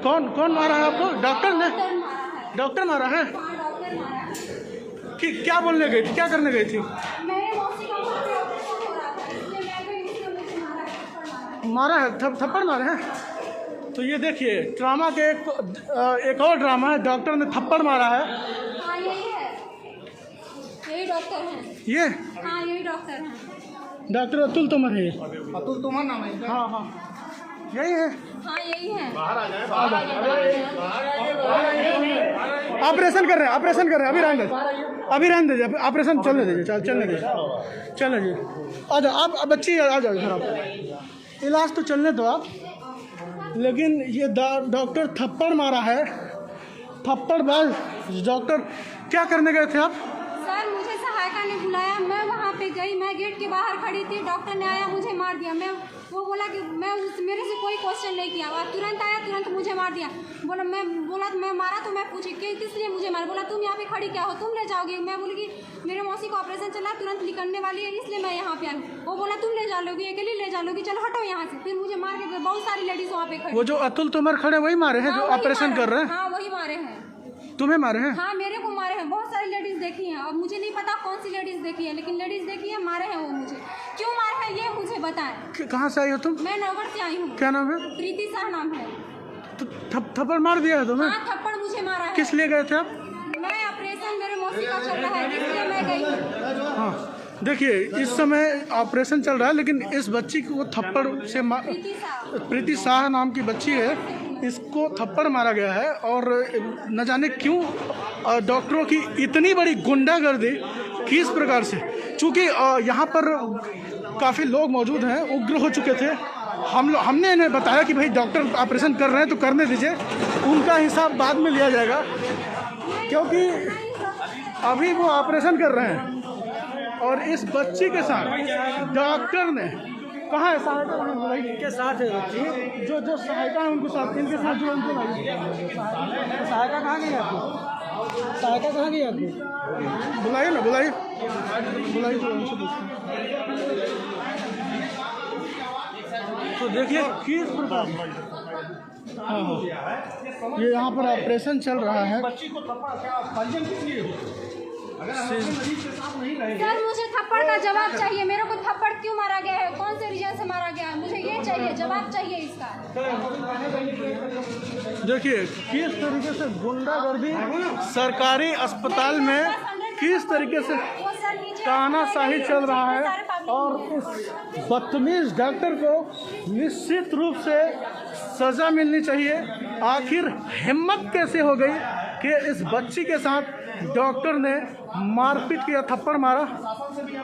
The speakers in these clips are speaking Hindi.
कौन कौन मारा है आपको? डॉक्टर ने? डॉक्टर मारा है? क्या बोलने गई थी, क्या करने गई थी? मारा है, थप्पड़ मारे हैं। तो ये देखिए ड्रामा के एक और ड्रामा है, डॉक्टर ने थप्पड़ मारा है। हाँ यही है, यही डॉक्टर हैं ये। हाँ यही डॉक्टर हैं। डॉक्टर अतुल तोमर है। अतुल तोमर नाम है इनका? हाँ हाँ यही है। हाँ यही है। ऑपरेशन कर रहे हैं, ऑपरेशन कर रहे हैं, अभी रहने दीजिए, ऑपरेशन चलने दीजिए, चलने दीजिए, चलने दीजिए। आ जाओ आप, बच्ची आ जाओ इधर। आप इलाज तो चलने दो आप, लेकिन ये डॉक्टर थप्पड़ मारा है, थप्पड़बाज डॉक्टर। क्या करने गए थे आप? सर मुझे सहायिका ने बुलाया, मैं वहाँ पे गई, मैं गेट के बाहर खड़ी थी, डॉक्टर ने आया मुझे मार दिया। वो बोला कि मेरे से कोई क्वेश्चन नहीं किया, और तुरंत आया, तुरंत मुझे मार दिया। मैं मारा तो मैं पूछी कि किस लिए मुझे मारा? बोला तुम यहाँ पे खड़ी क्या हो, तुम ले जाओगे? मैं बोली कि मेरे मौसी को ऑपरेशन चला, तुरंत निकलने वाली है, इसलिए मैं यहाँ पे आई। वो बोला तुम ले जा लोगी, अकेली ले जा लोगी, चलो हटो यहाँ से। फिर मुझे मार के बहुत सारी लेडीज वहाँ पे खड़ी। वो जो अतुल तोमर खड़े वही मारे हैं, जो ऑपरेशन कर रहे हैं? हाँ वही मारे हैं। तुम्हें मारे हैं? हाँ मेरे को मारे हैं, बहुत सारी लेडीज देखी हैं। अब मुझे नहीं पता कौन सी लेडीज देखी है, लेकिन लेडीज देखी है, मारे हैं वो मुझे। क्यों मारे हैं ये मुझे बताएं। कहाँ से आई हो तुम? मैं नौगढ़ से आई हूँ। क्या नाम है? प्रीति शाह नाम है। तो थप्पड़ मार दिया है तुम्हें? हाँ थप्पड़ मुझे मारा है। किस लिए गए थे आप? मैं ऑपरेशन, मेरे मौसी का चल रहा है, इसलिए मैं गई। हाँ देखिए इस समय ऑपरेशन चल रहा है, लेकिन इस बच्ची को थप्पड़ से प्रीति शाह नाम की बच्ची है, इसको थप्पड़ मारा गया है। और न जाने क्यों डॉक्टरों की इतनी बड़ी गुंडागर्दी, किस प्रकार से। चूँकि यहाँ पर काफ़ी लोग मौजूद हैं, उग्र हो चुके थे। हमने इन्हें बताया कि भाई डॉक्टर ऑपरेशन कर रहे हैं तो करने दीजिए, उनका हिसाब बाद में लिया जाएगा, क्योंकि अभी वो ऑपरेशन कर रहे हैं। और इस बच्ची के साथ डॉक्टर ने, कहाँ है सहायता? के साथ है बच्ची, जो सहायता है उनके साथ, इनके साथ जो उनको सहायता कहाँ गई आपको? सहायता कहाँ गई आपको? बुलाइए ना, बुलाइए तो उनसे पूछिए। तो देखिए किस प्रकार, हाँ ये यहाँ पर ऑपरेशन चल रहा है। सर मुझे थप्पड़ का जवाब चाहिए, मेरे को थप्पड़ क्यों मारा गया है, कौन से रीजन से मारा गया है, मुझे ये चाहिए, जवाब चाहिए इसका। देखिए किस तरीके से गुंडागर्दी सरकारी अस्पताल में, किस तरीके से तानाशाही चल रहा है। और इस बदतमीज डॉक्टर को निश्चित रूप से सज़ा मिलनी चाहिए। आखिर हिम्मत कैसे हो गई कि इस बच्ची के साथ डॉक्टर ने मारपीट किया, थप्पड़ मारा।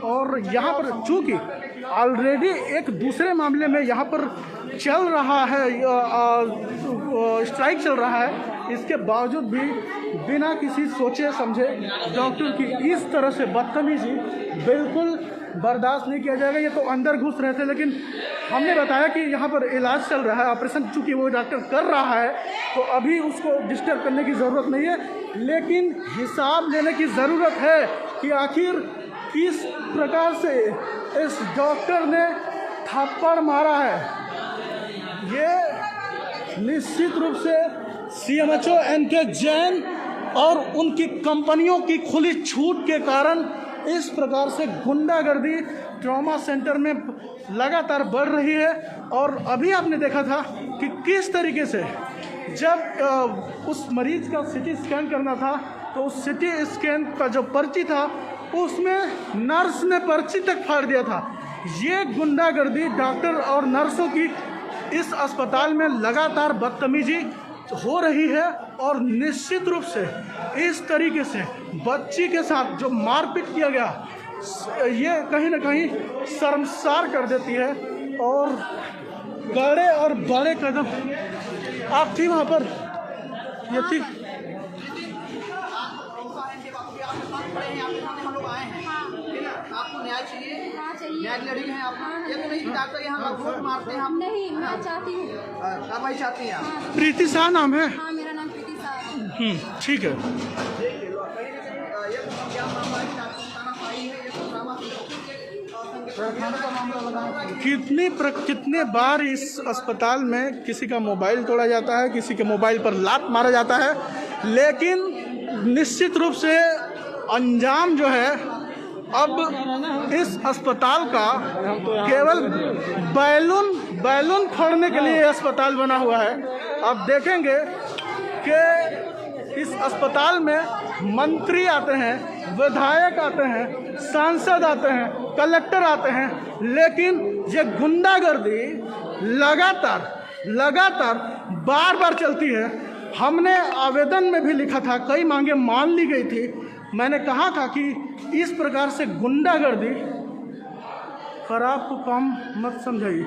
और यहाँ पर चूँकि ऑलरेडी एक दूसरे मामले में यहाँ पर चल रहा है, स्ट्राइक चल रहा है, इसके बावजूद भी बिना किसी सोचे समझे डॉक्टर की इस तरह से बदतमीजी बिल्कुल बर्दाश्त नहीं किया जाएगा। ये तो अंदर घुस रहे थे, लेकिन हमने बताया कि यहाँ पर इलाज चल रहा है, ऑपरेशन चूँकि वो डॉक्टर कर रहा है तो अभी उसको डिस्टर्ब करने की ज़रूरत नहीं है, लेकिन हिसाब लेने की ज़रूरत है कि आखिर किस प्रकार से इस डॉक्टर ने थप्पड़ मारा है। ये निश्चित रूप से CMHO NK जैन और उनकी कंपनियों की खुली छूट के कारण इस प्रकार से गुंडागर्दी ट्रॉमा सेंटर में लगातार बढ़ रही है। और अभी आपने देखा था कि किस तरीके से जब उस मरीज का CT स्कैन करना था तो उस CT स्कैन का जो पर्ची था उसमें नर्स ने पर्ची तक फाड़ दिया था। ये गुंडागर्दी डॉक्टर और नर्सों की इस अस्पताल में लगातार बदतमीजी हो रही है। और निश्चित रूप से इस तरीके से बच्ची के साथ जो मारपीट किया गया, ये कहीं ना कहीं शर्मसार कर देती है। और बड़े और बड़े कदम, आप थी वहाँ पर, ये थी, आपको न्याय चाहिए, न्याय लड़ी है आप, ये तो नहीं डॉक्टर यहाँ वोट मारते हैं आप? नहीं, मैं चाहती हूँ कार्रवाई चाहती हैं आप? प्रीति शाह नाम है? हाँ मेरा नाम प्रीति शाह है। ठीक है। ये क्या मामला है, तानाशाही है, ये तो ड्रामा कितने बार इस अस्पताल में किसी का मोबाइल तोड़ा जाता है, किसी के मोबाइल पर लात मारा जाता है, लेकिन निश्चित रूप से अंजाम जो है अब इस अस्पताल का केवल बैलून फोड़ने के लिए अस्पताल बना हुआ है। अब देखेंगे कि इस अस्पताल में मंत्री आते हैं, विधायक आते हैं, सांसद आते हैं, कलेक्टर आते हैं, लेकिन ये गुंडागर्दी लगातार बार चलती है। हमने आवेदन में भी लिखा था, कई मांगे मान ली गई थी। मैंने कहा था कि इस प्रकार से गुंडागर्दी खराब को कम मत समझाइए।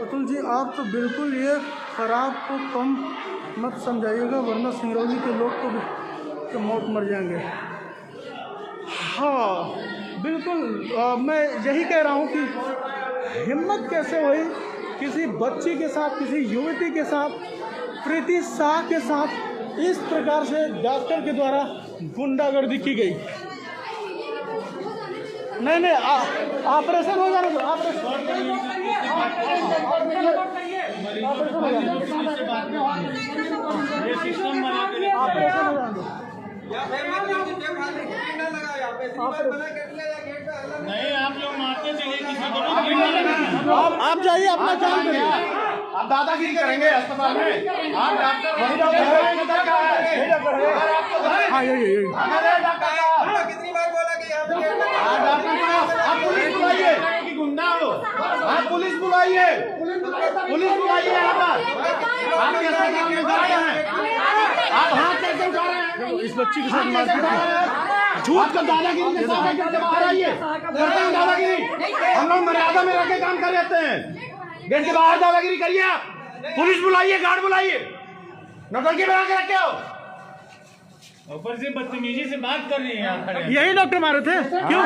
अतुल जी, आप तो बिल्कुल ये खराब को कम मत समझाइएगा, वरना सिंगरौली के लोग तो मौत मर जाएंगे। हाँ बिल्कुल, मैं यही कह रहा हूँ कि हिम्मत कैसे हुई किसी बच्ची के साथ, किसी युवती के साथ, प्रीति शाह के साथ इस प्रकार से डॉक्टर के द्वारा गुंडागर्दी की गई। नहीं, ऑपरेशन हो जाने दो, ऑपरेशन हो जाने दो। नहीं, आप लोग मारते चलिए, किसी को आप जाइए, अपना काम करिए। आप दादागिरी करेंगे अस्पताल में? आप डॉक्टर हाँ यही कितनी बार बोला कि आप पुलिस बुलाइए कि गुंडा हो? आप पुलिस बुलाइए, यहाँ पर। आप कैसे काम में जा रहे हैं? आप हाथ कैसे उठा रहे हैं? इस बच्ची के साथ मारपीट, झूठ का दादागिरी के साथ करके बाहर आइए। करते हैं दादागिरी, हम लोग मर्यादा में रह के काम कर लेते हैं। गेट के बाहर दादागिरी करिए आप। पुलिस बुलाइए, गार्ड बुलाइए, नौटंकी बना के रखे हो। ऊपर से बदतमीजी से बात कर रही हैं। यही डॉक्टर मारे थे क्यों?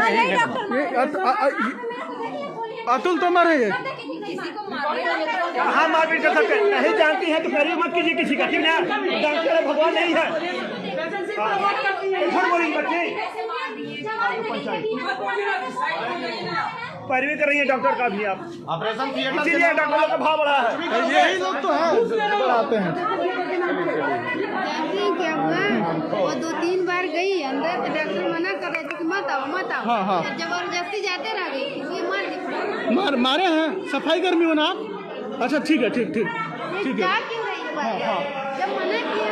अतुल तो मरे ये। हाँ, मारपीट कर सकते हैं। नहीं जानती है तो करिए मत कीजिए किसी का, ठीक है? डॉक्टर भगवान नहीं है। बोली बच्ची पैरवी कर रही है डॉक्टर का भी। आप ऑपरेशन थिएटर, इसीलिए डॉक्टरों का भाव बढ़ा है। यही लोग तो हैं बढ़ाते हैं। क्या हुआ, वो 2-3 बार गई अंदर तो डॉक्टर मना कर रहे थे कि मत आओ। हाँ। जबरदस्ती जाते रह गई, इसलिए मार दी। मारे हैं। सफाई कर्मी हो ना आप? अच्छा ठीक है, ठीक जा क्यों रही है बात? जब मना किए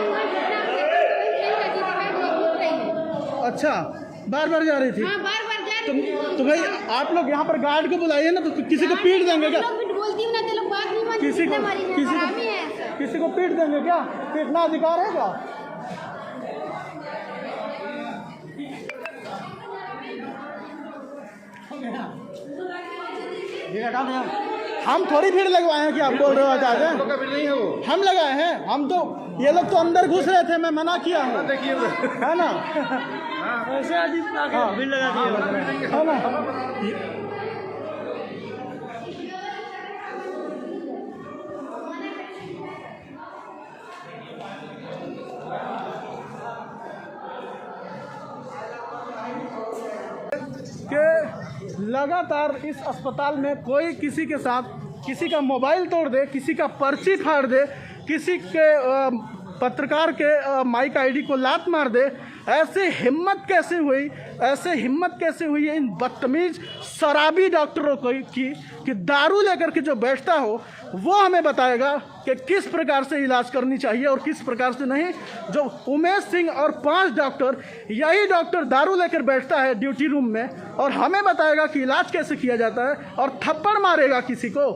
अच्छा, बार जा रही थी। हाँ, बार जा रही थी। तो भाई आप लोग यहाँ पर गार्ड को बुलाइए ना, तो किसी को पीट देंगे क्या? बोलती हूँ ना, तो लोग बात नहीं मानते। किसी को पीट देंगे क्या? पीटना अधिकार है क्या? हम थोड़ी भीड़ लगवाए हैं कि आप बोल रहे हो आजाद है? हम लगाए हैं। हम तो, ये लोग तो अंदर घुस रहे थे, मैं मना किया हूँ, है ना? ऐसे भीड़ लगा दी है ना? कि लगातार इस अस्पताल में कोई किसी के साथ, किसी का मोबाइल तोड़ दे, किसी का पर्ची फाड़ दे, किसी के पत्रकार के माइक आईडी को लात मार दे। ऐसे हिम्मत कैसे हुई इन बदतमीज शराबी डॉक्टरों की दारू लेकर के जो बैठता हो वो हमें बताएगा कि किस प्रकार से इलाज करनी चाहिए और किस प्रकार से नहीं। जो उमेश सिंह और 5 डॉक्टर, यही डॉक्टर दारू लेकर बैठता है ड्यूटी रूम में और हमें बताएगा कि इलाज कैसे किया जाता है, और थप्पड़ मारेगा किसी को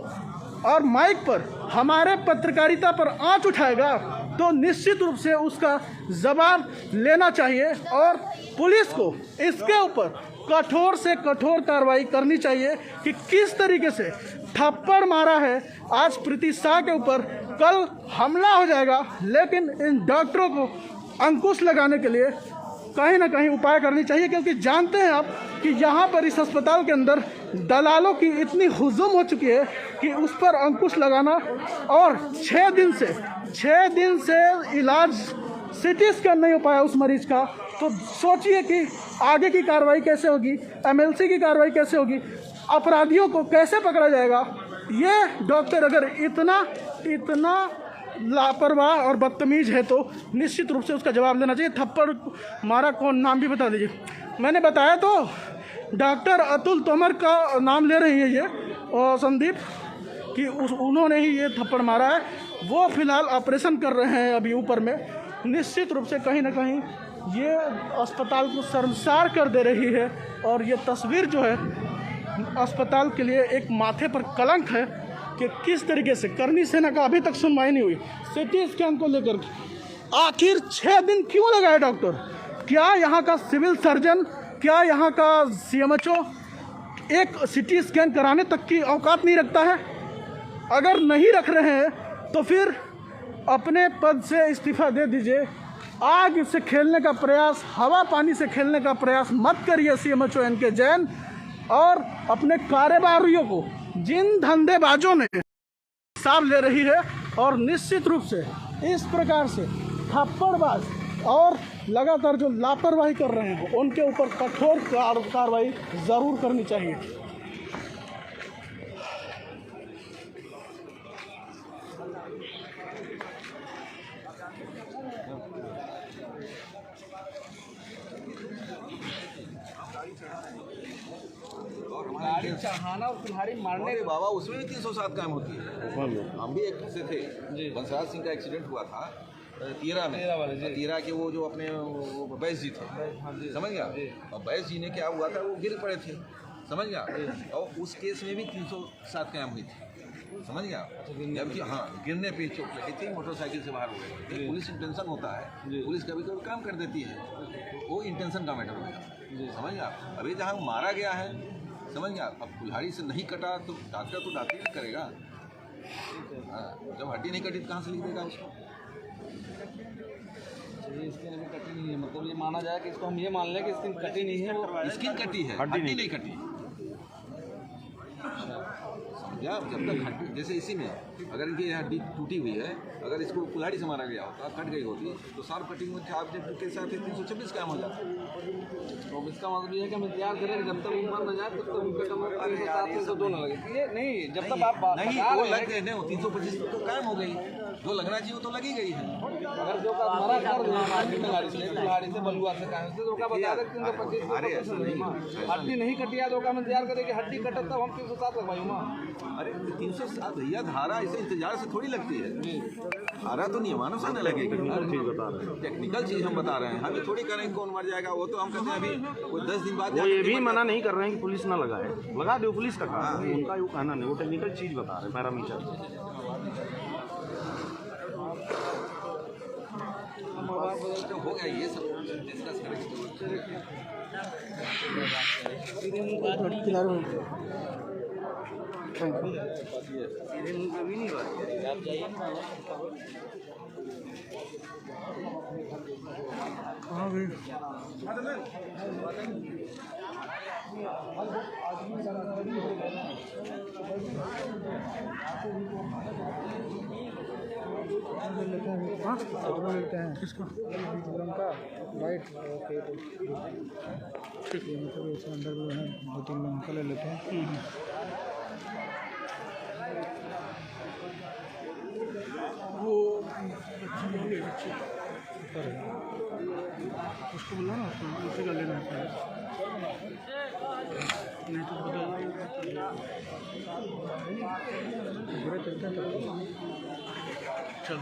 और माइक पर हमारे पत्रकारिता पर आंच उठाएगा, तो निश्चित रूप से उसका जवाब लेना चाहिए और पुलिस को इसके ऊपर कठोर से कठोर कार्रवाई करनी चाहिए कि किस तरीके से थप्पड़ मारा है आज प्रीति शाह के ऊपर, कल हमला हो जाएगा। लेकिन इन डॉक्टरों को अंकुश लगाने के लिए कहीं ना कहीं उपाय करनी चाहिए, क्योंकि जानते हैं आप कि यहाँ पर इस अस्पताल के अंदर दलालों की इतनी हुजूम हो चुकी है कि उस पर अंकुश लगाना, और 6 दिन से इलाज सिटी स्कैन नहीं हो पाया उस मरीज का, तो सोचिए कि आगे की कार्रवाई कैसे होगी, एमएलसी की कार्रवाई कैसे होगी। अपराधियों को कैसे पकड़ा जाएगा? ये डॉक्टर अगर इतना लापरवाह और बदतमीज है तो निश्चित रूप से उसका जवाब देना चाहिए। थप्पड़ मारा कौन, नाम भी बता दीजिए। मैंने बताया तो डॉक्टर अतुल तोमर का नाम ले रही है ये और संदीप कि उन्होंने ही ये थप्पड़ मारा है। वो फिलहाल ऑपरेशन कर रहे हैं अभी ऊपर में। निश्चित रूप से कहीं ना कहीं ये अस्पताल को शर्मसार कर दे रही है और ये तस्वीर जो है अस्पताल के लिए एक माथे पर कलंक है कि किस तरीके से करनी सेना का अभी तक सुनवाई नहीं हुई। सिटी स्कैन को लेकर आखिर 6 दिन क्यों लगाए डॉक्टर? क्या यहाँ का सिविल सर्जन, क्या यहाँ का CMHO एक सिटी स्कैन कराने तक की औकात नहीं रखता है? अगर नहीं रख रहे हैं तो फिर अपने पद से इस्तीफा दे दीजिए। आग से खेलने का प्रयास, हवा पानी से खेलने का प्रयास मत करिए CMHO NK जैन। और अपने कारोबारियों को, जिन धंधेबाजों ने हिसाब ले रही है और निश्चित रूप से इस प्रकार से थप्पड़बाज और लगातार जो लापरवाही कर रहे हैं उनके ऊपर कठोर कार्रवाई ज़रूर करनी चाहिए। और हमारी चढ़ाना और कुल्हाड़ी मारने के बाबा उसमें भी 307 कायम होती है। हम भी एक से थे, बंसराज सिंह का एक्सीडेंट हुआ था तीरा में। तीरा के वो जो अपने बैस जी थे, समझ गया। और बैस जी ने क्या हुआ था, वो गिर पड़े थे, समझ गया। और उस केस में भी 307 कायम हुई थी, समझ गया। जबकि हाँ, गिरने पे चोट लगी थी, मोटरसाइकिल से बाहर हो गए। पुलिस इंटेंशन होता है, पुलिस कभी कभी काम कर देती है, वो इंटेंशन का मैटर होता है, समझ गया। अभी जहाँ मारा गया है, समझ गया। अब कुल्हाड़ी से नहीं कटा तो डॉक्टर तो डॉक्टर ही करेगा। जब हड्डी नहीं कटी तो कहाँ से लिख देगा उसको? स्किन अभी कटी नहीं है, मतलब ये माना जाए कि इसको हम ये मान लें कि स्किन कटी नहीं है, वो स्किन कटी है, हड्डी नहीं कटी। समझा? जब तक हड्डी, जैसे इसी में अगर इनकी हड्डी टूटी हुई है, अगर इसको कुल्हाड़ी से मारा गया होता, कट गई होती, तो शार्प कटिंग में के साथ 326 काम हो जाता। तो इसका मतलब ये है कि हम इंतजार करें कि जब तक ऊपर न जाए तब तक उनके कम 307 न लगे। ये नहीं, जब तक आप नहीं वो लग गए ना, 325 तो कायम हो गई, जो लगना चाहिए वो तो लगी गई है। अगर जो का मरा कर कुल्हाड़ी से बलुआ से कहा से धोखा बता दे 325 हड्डी नहीं कटी है, धोखा हम इंतजार करें कि हड्डी कटे तब हम 307 लगवाई। अरे 307 भैया, धारा ऐसे इंतजार से थोड़ी लगती है। धारा तो नियमानुसार न लगेगी, टेक्निकल चीज हम बता रहे हैं। हमें थोड़ी करें कौन मर जाएगा, वो तो हम कहते हैं अभी वो 10 दिन बाद। वो ये भी मना नहीं कर रहे हैं कि पुलिस ना लगाए, लगा दो, पुलिस का काम है, उनका वो कहना नहीं, वो टेक्निकल चीज बता रहे हैं, पैरामीटर। हो गया ये सब डिस्कस करेंगे। हाँ भाई, हाँ लेते हैं किसका का वाइट। ओके ठीक है, मतलब इसके अंदर जो है 2-3 लोगों का ले लेते हैं। वो उसको बोला ना, उसी का लेना है, नहीं तो बुरे चलते हैं। चल